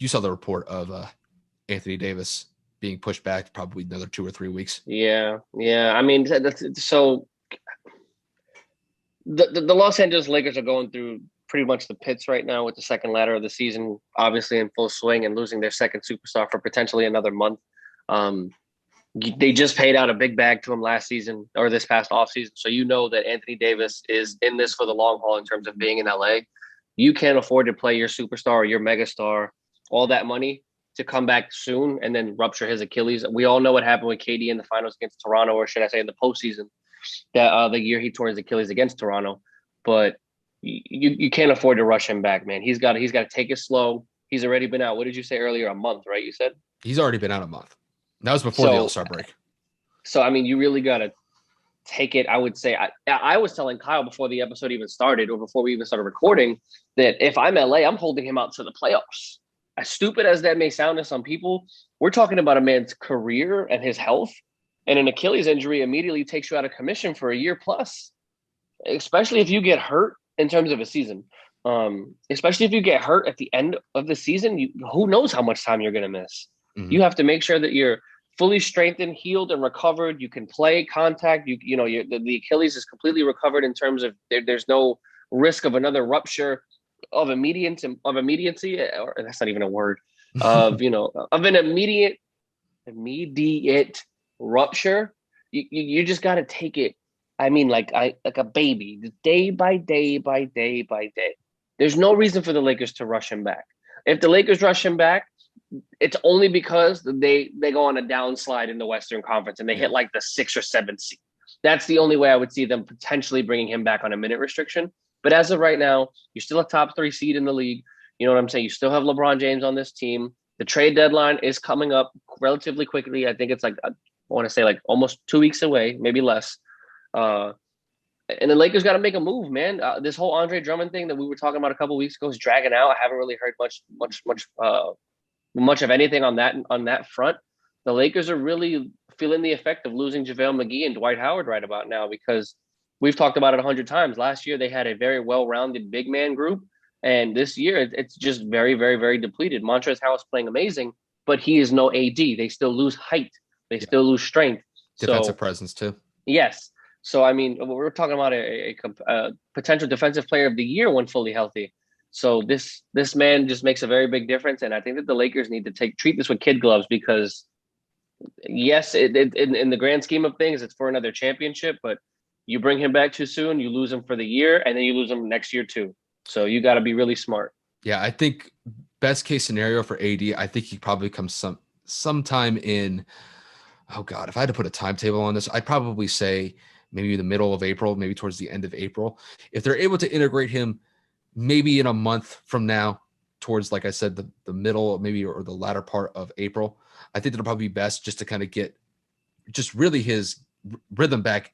you saw the report of Anthony Davis being pushed back probably another 2 or 3 weeks. Yeah, yeah. I mean, so the Los Angeles Lakers are going through pretty much the pits right now with the second ladder of the season, obviously in full swing and losing their second superstar for potentially another month. Um, they just paid out a big bag to him last season or this past offseason. So you know that Anthony Davis is in this for the long haul in terms of being in LA. You can't afford to play your superstar or your megastar all that money to come back soon and then rupture his Achilles. We all know what happened with KD in the finals against Toronto, or should I say in the postseason, that the year he tore his Achilles against Toronto. But you can't afford to rush him back, man. He's got to take it slow. He's already been out. What did you say earlier? A month, right? You said He's already been out a month. That was before the so. All-Star break. So I mean, you really got to take it. I would say I was telling Kyle before the episode even started, or before we even started recording, that if I'm LA, I'm holding him out to the playoffs. As stupid as that may sound to some people, we're talking about a man's career and his health, and an Achilles injury immediately takes you out of commission for a year plus, especially if you get hurt in terms of a season. Especially if you get hurt at the end of the season, who knows how much time you're going to miss. Mm-hmm. You have to make sure that you're fully strengthened, healed, and recovered. You can play contact. The Achilles is completely recovered in terms of there's no risk of another rupture of immediacy, or that's not even a word, of an immediate rupture. You just got to take it. I mean, like a baby, day by day by day by day. There's no reason for the Lakers to rush him back. If the Lakers rush him back, it's only because they go on a downslide in the Western Conference and they hit like the 6th or 7th seed. That's the only way I would see them potentially bringing him back on a minute restriction. But as of right now, you're still a top 3 seed in the league. You know what I'm saying? You still have LeBron James on this team. The trade deadline is coming up relatively quickly. I think it's like, I want to say like almost 2 weeks away, maybe less. And the Lakers got to make a move, man. This whole Andre Drummond thing that we were talking about a couple of weeks ago is dragging out. I haven't really heard much of anything on that front. The Lakers are really feeling the effect of losing JaVale McGee and Dwight Howard right about now, because we've talked about it 100 times. Last year, they had a very well-rounded big man group, and this year it's just very, very, very depleted. Montrezl Harrell's playing amazing, but he is no AD. They still lose height. They still lose strength. Defensive presence too. Yes. So, I mean, we're talking about a potential defensive player of the year when fully healthy. So this man just makes a very big difference, and I think that the Lakers need to treat this with kid gloves, because yes, in the grand scheme of things, it's for another championship, but you bring him back too soon, you lose him for the year, and then you lose him next year too. So you got to be really smart. Yeah, I think best case scenario for AD, I think he probably comes sometime in. Oh God, if I had to put a timetable on this, I'd probably say maybe the middle of April, maybe towards the end of April. If they're able to integrate him maybe in a month from now, towards, like I said, the middle, maybe, or the latter part of April, I think it'll probably be best just to kind of get just really his rhythm back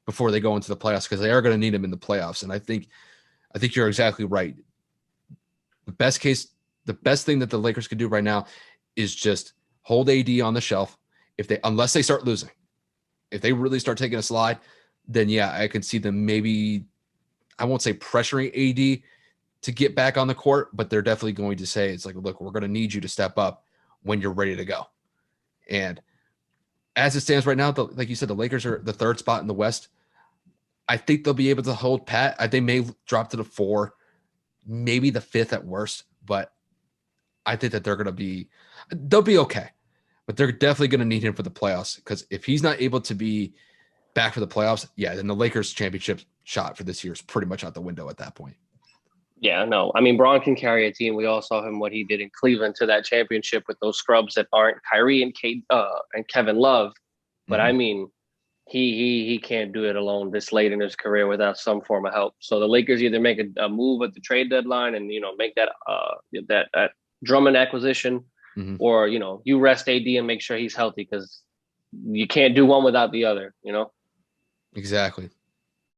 before they go into the playoffs, because they are going to need him in the playoffs. And I think you're exactly right. The best thing that the Lakers could do right now is just hold AD on the shelf. Unless they start losing, if they really start taking a slide, then yeah, I could see them maybe, I won't say pressuring AD to get back on the court, but they're definitely going to say, it's like, look, we're going to need you to step up when you're ready to go. And as it stands right now, like you said, the Lakers are the 3rd spot in the West. I think they'll be able to hold pat. They may drop to the 4, maybe the 5th at worst, but I think that they'll be okay. But they're definitely going to need him for the playoffs, because if he's not able to be back for the playoffs, yeah, then the Lakers championship shot for this year is pretty much out the window at that point. Yeah, no. I mean, Braun can carry a team. We all saw him, what he did in Cleveland to that championship with those scrubs that aren't Kyrie and Kevin Love. But I mean, he can't do it alone this late in his career without some form of help. So the Lakers either make a move at the trade deadline and make that Drummond acquisition, or you rest AD and make sure he's healthy, because you can't do one without the other. Exactly.